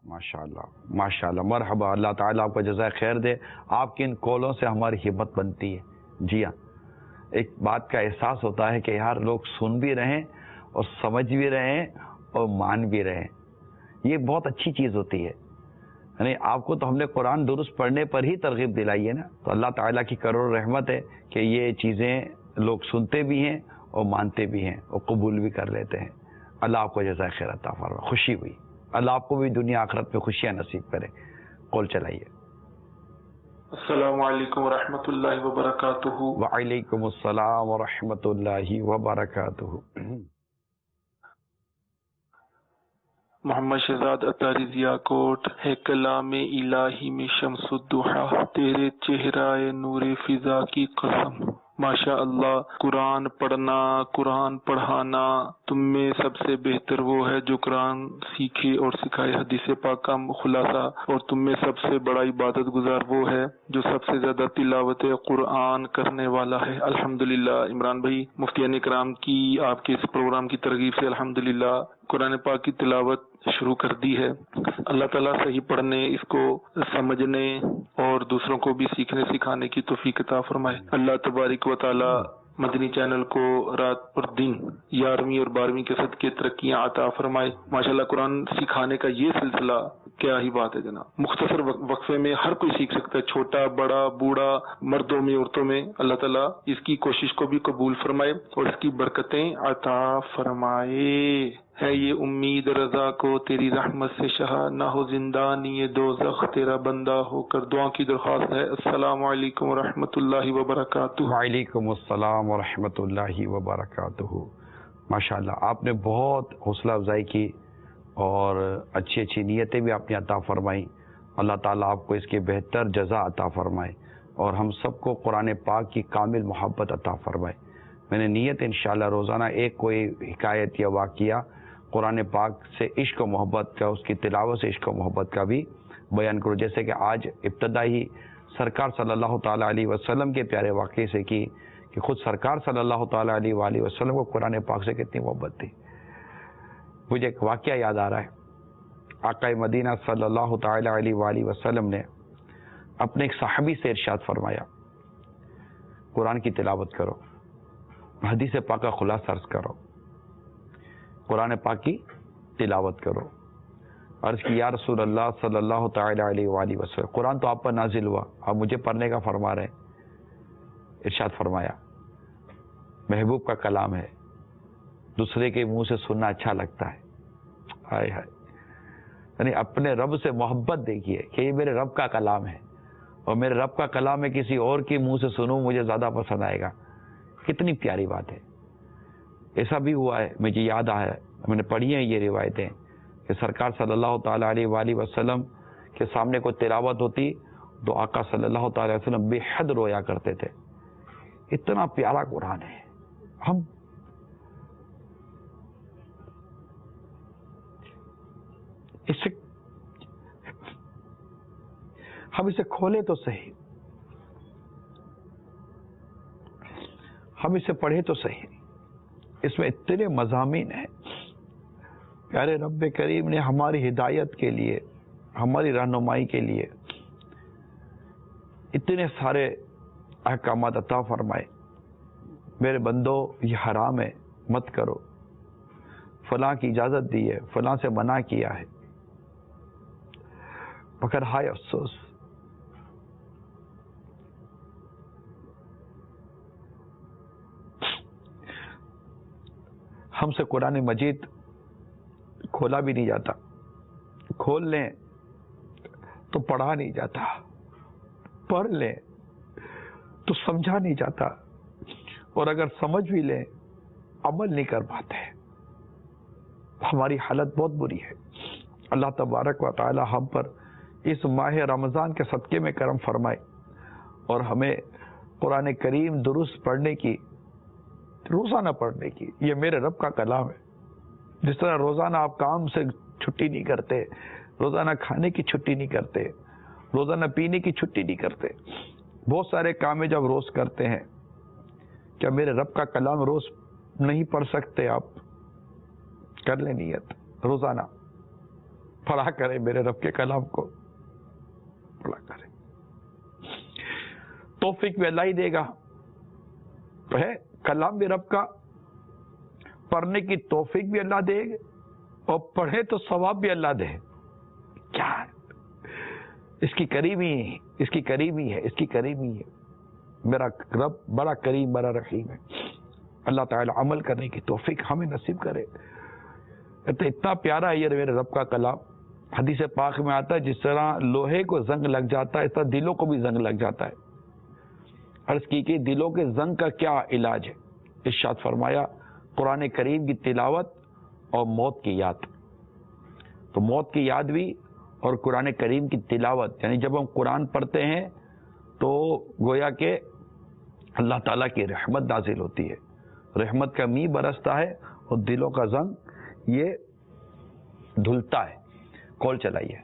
ماشاء اللہ ماشاء اللہ، مرحبا، اللہ تعالیٰ آپ کو جزائے خیر دے۔ آپ کی ان کالوں سے ہماری ہمت بنتی ہے۔ جی ہاں، ایک بات کا احساس ہوتا ہے کہ یار لوگ سن بھی رہیں اور سمجھ بھی رہیں اور مان بھی رہیں، یہ بہت اچھی چیز ہوتی ہے۔ یعنی آپ کو تو ہم نے قرآن درست پڑھنے پر ہی ترغیب دلائی ہے نا، تو اللہ تعالیٰ کی کروڑ رحمت ہے کہ یہ چیزیں لوگ سنتے بھی ہیں اور مانتے بھی ہیں اور قبول بھی کر لیتے ہیں۔ اللہ آپ کو جزائے خیر عطا فرمائے، خوشی ہوئی۔ اللہ آپ کو بھی دنیا آخرت میں خوشیاں نصیب کرے۔ کال چلائیے۔ السلام علیکم ورحمۃ اللہ وبرکاتہ۔ وعلیکم السلام ورحمۃ اللہ وبرکاتہ۔ محمد شہزاد اطاری ضیاء کوٹ ہے کلام الہی میں شمس الضحیٰ، تیرے چہرہ نور فضا کی قسم۔ ماشاء اللہ، قرآن پڑھنا، قرآن پڑھانا، تم میں سب سے بہتر وہ ہے جو قرآن سیکھے اور سکھائے، حدیث پاک کا خلاصہ، اور تم میں سب سے بڑا عبادت گزار وہ ہے جو سب سے زیادہ تلاوت قرآن کرنے والا ہے۔ الحمدللہ عمران بھائی، مفتیان کرام کی آپ کے اس پروگرام کی ترغیب سے الحمدللہ قرآن پاک کی تلاوت شروع کر دی ہے۔ اللہ تعالیٰ صحیح پڑھنے، اس کو سمجھنے اور دوسروں کو بھی سیکھنے سکھانے کی توفیق عطا فرمائے۔ اللہ تبارک و تعالیٰ مدنی چینل کو رات پر دن 11ویں اور 12ویں کے صدقے ترقیاں عطا فرمائے۔ ماشاءاللہ قرآن سکھانے کا یہ سلسلہ کیا ہی بات ہے جناب، مختصر وقفے میں ہر کوئی سیکھ سکتا ہے، چھوٹا بڑا بوڑھا، مردوں میں عورتوں میں۔ اللہ تعالیٰ اس کی کوشش کو بھی قبول فرمائے اور اس کی برکتیں عطا فرمائے۔ ہے یہ امید رضا کو تیری رحمت سے شہا، نہ ہو زندانی یہ دوزخ تیرا بندہ ہو کر۔ دعا کی درخواست ہے۔ السلام علیکم ورحمۃ اللہ وبرکاتہ۔ وعلیکم السلام ورحمۃ اللہ وبرکاتہ۔ ماشاءاللہ آپ نے بہت حوصلہ افزائی کی اور اچھی اچھی نیتیں بھی آپ نے عطا فرمائی۔ اللہ تعالیٰ آپ کو اس کی بہتر جزا عطا فرمائے اور ہم سب کو قرآن پاک کی کامل محبت عطا فرمائے۔ میں نے نیت انشاءاللہ روزانہ ایک کوئی حکایت یا واقعہ قرآن پاک سے عشق و محبت کا، اس کی تلاوت سے عشق و محبت کا بھی بیان کروں، جیسے کہ آج ابتدا ہی سرکار صلی اللہ تعالیٰ علیہ وسلم کے پیارے واقعے سے کی کہ خود سرکار صلی اللہ تعالیٰ علیہ وآلہ وسلم کو قرآن پاک سے کتنی محبت تھی۔ مجھے ایک واقعہ یاد آ رہا ہے۔ آقا مدینہ صلی اللہ تعالی علیہ وآلہ وسلم نے اپنے ایک صحابی سے ارشاد فرمایا قرآن کی تلاوت کرو، حدیث پاک کا خلاصہ عرض کرو، قرآن پاک کی تلاوت کرو۔ عرض کی یا رسول اللہ صلی اللہ تعالی علیہ وآلہ وسلم، قرآن تو آپ پر نازل ہوا، آپ مجھے پڑھنے کا فرما رہے ہیں۔ ارشاد فرمایا محبوب کا کلام ہے، دوسرے کے منہ سے سننا اچھا لگتا ہے۔ ہائے ہائے، یعنی اپنے رب سے محبت دیکھیے کہ یہ میرے رب کا کلام ہے، اور میرے رب کا کلام میں کسی اور کے منہ سے سنوں مجھے زیادہ پسند آئے گا۔ کتنی پیاری بات ہے۔ ایسا بھی ہوا ہے، مجھے یاد آیا، میں نے پڑھی ہیں یہ روایتیں کہ سرکار صلی اللہ تعالیٰ علیہ وآلہ وسلم کے سامنے کوئی تلاوت ہوتی تو آقا صلی اللہ تعالیٰ علیہ وسلم بے حد رویا کرتے تھے۔ اتنا پیارا قرآن ہے، ہم اسے کھولے تو صحیح، ہم اسے پڑھے تو صحیح۔ اس میں اتنے مضامین ہیں، پیارے رب کریم نے ہماری ہدایت کے لیے، ہماری رہنمائی کے لیے اتنے سارے احکامات عطا فرمائے۔ میرے بندو یہ حرام ہے مت کرو، فلاں کی اجازت دی ہے، فلاں سے منع کیا ہے، مگر ہائے افسوس ہم سے قرآن مجید کھولا بھی نہیں جاتا، کھول لیں تو پڑھا نہیں جاتا، پڑھ لیں تو سمجھا نہیں جاتا، اور اگر سمجھ بھی لیں عمل نہیں کر پاتے۔ ہماری حالت بہت بری ہے۔ اللہ تبارک و تعالی ہم پر اس ماہ رمضان کے صدقے میں کرم فرمائے اور ہمیں قرآن کریم درست پڑھنے کی، روزانہ پڑھنے کی۔ یہ میرے رب کا کلام ہے۔ جس طرح روزانہ آپ کام سے چھٹی نہیں کرتے، روزانہ کھانے کی چھٹی نہیں کرتے، روزانہ پینے کی چھٹی نہیں کرتے، بہت سارے کام جب روز کرتے ہیں، کیا میرے رب کا کلام روز نہیں پڑھ سکتے آپ؟ کر لیں نیت، روزانہ پڑھا کریں، میرے رب کے کلام کو پڑھا کریں۔ توفیق بھی اللہ ہی دے گا، ہے کلام بھی رب کا، پڑھنے کی توفیق بھی اللہ دے گا، اور پڑھے تو ثواب بھی اللہ دے۔ کیا اس کی کریمی ہے، اس کی کریمی ہے، اس کی کریمی ہے۔ میرا رب بڑا کریم، بڑا رحیم ہے۔ اللہ تعالی عمل کرنے کی توفیق ہمیں نصیب کرے۔ اتنا پیارا ہے یہ میرے رب کا کلام۔ حدیث پاک میں آتا ہے جس طرح لوہے کو زنگ لگ جاتا ہے، اس طرح دلوں کو بھی زنگ لگ جاتا ہے۔ عرض کی کہ دلوں کے زنگ کا کیا علاج ہے؟ ارشاد فرمایا قرآن کریم کی تلاوت اور موت کی یاد۔ تو موت کی یاد بھی اور قرآن کریم کی تلاوت، یعنی جب ہم قرآن پڑھتے ہیں تو گویا کہ اللہ تعالیٰ کی رحمت نازل ہوتی ہے، رحمت کا می برستا ہے اور دلوں کا زنگ یہ دھلتا ہے۔ کال چلائیے۔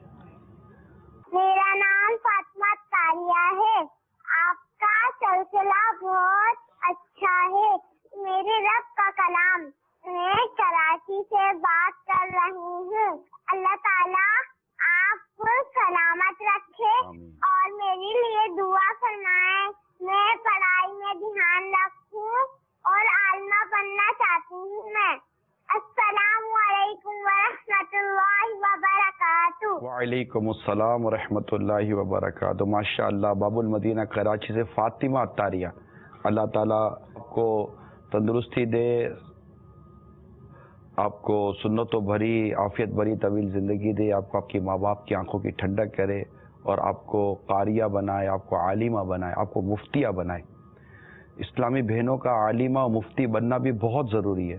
میرا نام فاطمہ تاریہ ہے، آپ کا سلسلہ بہت اچھا ہے۔ میرے رب کا کلام، میں کراچی سے بات کر رہی ہوں۔ اللہ تعالیٰ آپ کو سلامت رکھے اور میرے لیے دعا فرمائے۔ میں پڑھائی میں دھیان رکھوں اور عالمہ بننا چاہتی ہوں میں۔ السلام علیکم ورحمۃ اللہ وبرکاتہ۔ وعلیکم السلام ورحمۃ اللہ وبرکاتہ۔ ماشاء اللہ، باب المدینہ کراچی سے فاطمہ اطاریہ، اللہ تعالیٰ کو تندرستی دے، آپ کو سنتوں بھری عافیت بھری طویل زندگی دے، آپ کو آپ کی ماں باپ کی آنکھوں کی ٹھنڈک کرے اور آپ کو قاریہ بنائے، آپ کو عالمہ بنائے، آپ کو مفتیہ بنائے۔ اسلامی بہنوں کا عالمہ و مفتی بننا بھی بہت ضروری ہے،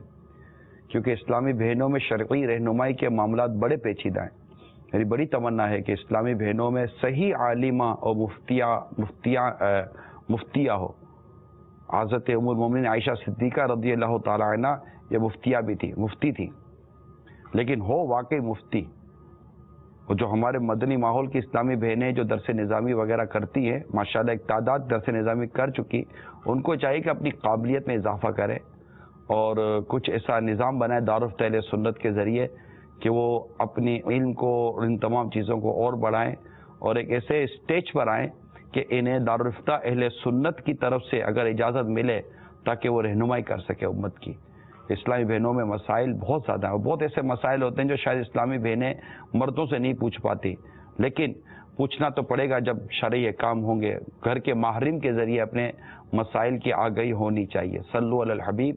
کیونکہ اسلامی بہنوں میں شرعی رہنمائی کے معاملات بڑے پیچیدہ ہیں۔ میری بڑی تمنا ہے کہ اسلامی بہنوں میں صحیح عالمہ اور مفتیہ ہو۔ حضرت ام المومنین عائشہ صدیقہ رضی اللہ تعالی عنہ یہ مفتیہ بھی تھی، مفتی تھی، لیکن ہو واقعی مفتی۔ اور جو ہمارے مدنی ماحول کی اسلامی بہنیں جو درس نظامی وغیرہ کرتی ہیں، ماشاءاللہ ایک تعداد درس نظامی کر چکی، ان کو چاہیے کہ اپنی قابلیت میں اضافہ کریں اور کچھ ایسا نظام بنائے دارالفت اہل سنت کے ذریعے کہ وہ اپنی علم کو اور ان تمام چیزوں کو اور بڑھائیں اور ایک ایسے اسٹیج پر آئیں کہ انہیں دارالفتہ اہل سنت کی طرف سے اگر اجازت ملے تاکہ وہ رہنمائی کر سکے امت کی. اسلامی بہنوں میں مسائل بہت زیادہ ہیں, بہت ایسے مسائل ہوتے ہیں جو شاید اسلامی بہنیں مردوں سے نہیں پوچھ پاتی, لیکن پوچھنا تو پڑے گا جب شرعی کام ہوں گے. گھر کے محرم کے ذریعے اپنے مسائل کی آگاہی ہونی چاہیے. صلو علی الحبیب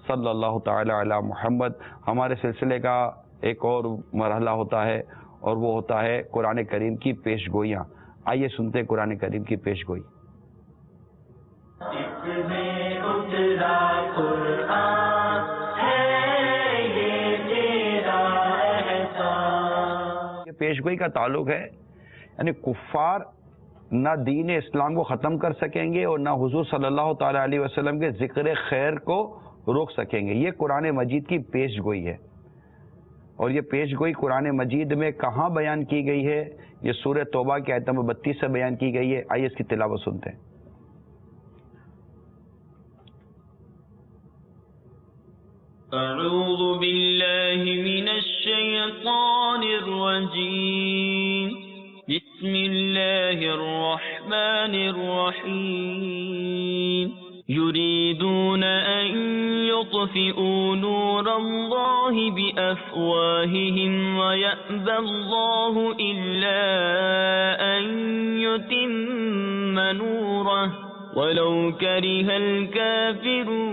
صلی اللہ تعالی علی محمد. ہمارے سلسلے کا ایک اور مرحلہ ہوتا ہے اور وہ ہوتا ہے قرآن کریم کی پیش گوئیاں. آئیے سنتے ہیں قرآن کریم کی پیش گوئی. پیش گوئی کا تعلق ہے یعنی کفار نہ دین اسلام کو ختم کر سکیں گے اور نہ حضور صلی اللہ تعالی علیہ وسلم کے ذکر خیر کو روک سکیں گے. یہ قرآن مجید کی پیش گوئی ہے اور یہ پیش گوئی قرآن مجید میں کہاں بیان کی گئی ہے؟ یہ سورہ توبہ کی آیت نمبر 32 سے بیان کی گئی ہے. آئیے اس کی تلاوت سنتے ہیں. اعوذ باللہ من الشیطان الرجیم بسم اللہ الرحمن الرحیم یریدون ان یطفئوا نور اللہ بافواہہم ویأبی اللہ الا ان یتم نورہ ولو کرہ الکافرون.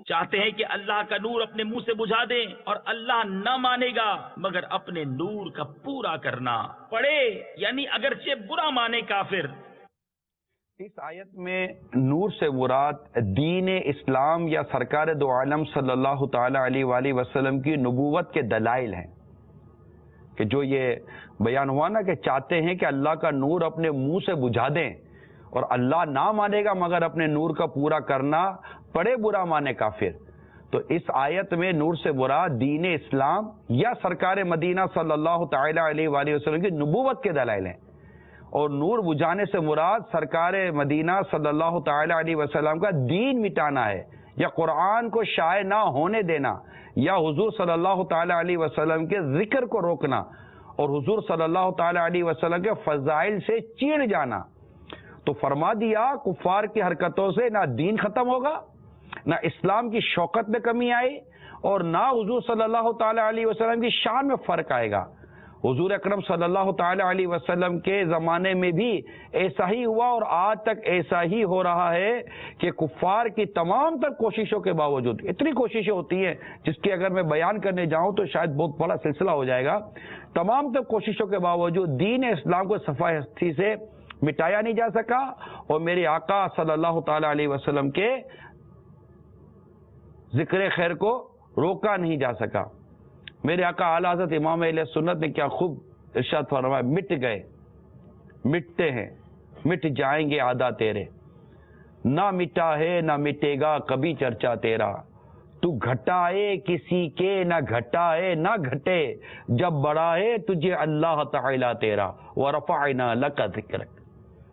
چاہتے ہیں کہ اللہ کا نور اپنے منہ سے بجھا دیں اور اللہ نہ مانے گا مگر اپنے نور کا پورا کرنا پڑے, یعنی اگرچہ برا مانے کافر. اس آیت میں نور سے مراد دین اسلام یا سرکار دو عالم صلی اللہ تعالی علیہ وآلہ وسلم کی نبوت کے دلائل ہیں کہ جو یہ بیان ہوا نا کہ چاہتے ہیں کہ اللہ کا نور اپنے منہ سے بجھا دیں اور اللہ نہ مانے گا مگر اپنے نور کا پورا کرنا پڑے برا مانے کافر. تو اس آیت میں نور سے مراد دین اسلام یا سرکار مدینہ صلی اللہ تعالی علیہ وآلہ وسلم کی نبوت کے دلائل ہیں اور نور بجھانے سے مراد سرکار مدینہ صلی اللہ تعالی علیہ وسلم کا دین مٹانا ہے یا قرآن کو شائع نہ ہونے دینا یا حضور صلی اللہ تعالی علیہ وسلم کے ذکر کو روکنا اور حضور صلی اللہ تعالی علیہ وسلم کے فضائل سے چڑ جانا. تو فرما دیا کفار کی حرکتوں سے نہ دین ختم ہوگا, نہ اسلام کی شوکت میں کمی آئی اور نہ حضور صلی اللہ تعالی علیہ وسلم کی شان میں فرق آئے گا. حضور اکرم صلی اللہ تعالی علیہ وسلم کے زمانے میں بھی ایسا ہی ہوا اور آج تک ایسا ہی ہو رہا ہے کہ کفار کی تمام تر کوششوں کے باوجود, اتنی کوششیں ہوتی ہیں جس کی اگر میں بیان کرنے جاؤں تو شاید بہت بڑا سلسلہ ہو جائے گا, تمام تر کوششوں کے باوجود دین اسلام کو صفحہ ہستی سے مٹایا نہیں جا سکا اور میرے آقا صلی اللہ تعالی علیہ وسلم کے ذکر خیر کو روکا نہیں جا سکا. میرے آقا اعلیٰ حضرت امام اہل سنت نے کیا خوب ارشاد فرمایا, مٹ گئے مٹتے ہیں مٹ جائیں گے عادہ تیرے, نہ مٹا ہے نہ مٹے گا کبھی چرچا تیرا, تو گھٹائے کسی کے نہ گھٹائے نہ گھٹے, جب بڑھائے تجھے اللہ تعالی تیرا, ورفعنا لک ذکرک.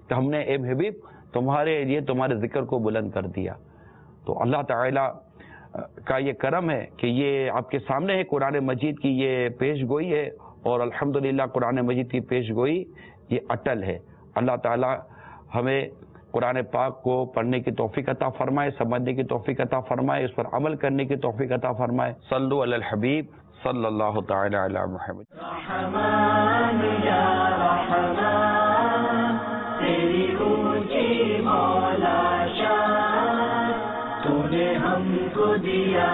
تو ہم نے اے حبیب تمہارے لیے تمہارے ذکر کو بلند کر دیا. تو اللہ تعالی کا یہ کرم ہے کہ یہ آپ کے سامنے ہے قرآن مجید کی یہ پیش گوئی ہے اور الحمدللہ قرآن مجید کی پیش گوئی یہ اٹل ہے. اللہ تعالی ہمیں قرآن پاک کو پڑھنے کی توفیق عطا فرمائے, سمجھنے کی توفیق عطا فرمائے, اس پر عمل کرنے کی توفیق عطا فرمائے. صلو علی الحبیب صلی اللہ تعالی علی محمد. رحمان یا رحمان تیری اونچی مولا شان, تو نے ہم کو دیا